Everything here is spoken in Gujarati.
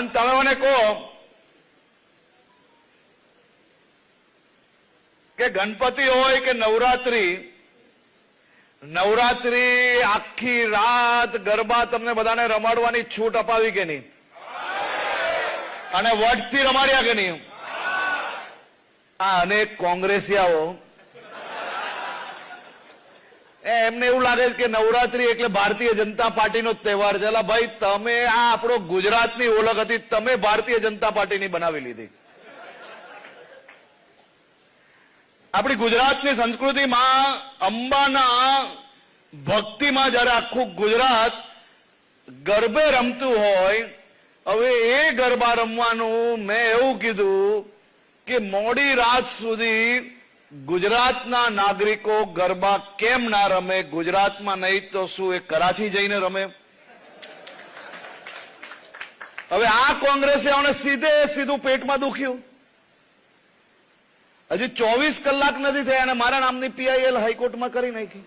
અને તમે મને કહો કે ગણપતિ હોય કે નવરાત્રી આખી રાત ગરબા તમને બધાને રમાડવાની છૂટ અપાવી કે નહીં? અને વટથી રમાડ્યા કે નહીં? આ અનેક કોંગ્રેસિયાઓ એમને એવું લાગે છે કે નવરાત્રી એટલે ભારતીય જનતા પાર્ટીનો તહેવાર છે. એટલે ભાઈ તમે આ આપણો ગુજરાતની ઓળખ હતી, તમે ભારતીય જનતા પાર્ટીની બનાવી લીધી. આપણી ગુજરાતની સંસ્કૃતિમાં અંબાના ભક્તિમાં જયારે આખું ગુજરાત ગરબે રમતું હોય, હવે એ ગરબા રમવાનું મેં એવું કીધું કે મોડી રાત સુધી ગુજરાતના નાગરિકો ગરબા કેમ ના રમે? ગુજરાતમાં નહીં તો શું એ કરાચી જઈને રમે? હવે આ કોંગ્રેસીઓને સીધું પેટમાં દુખ્યું. હજી 24 કલાક નથી થયા અને મારા નામની PIL હાઈકોર્ટમાં કરી નાખી.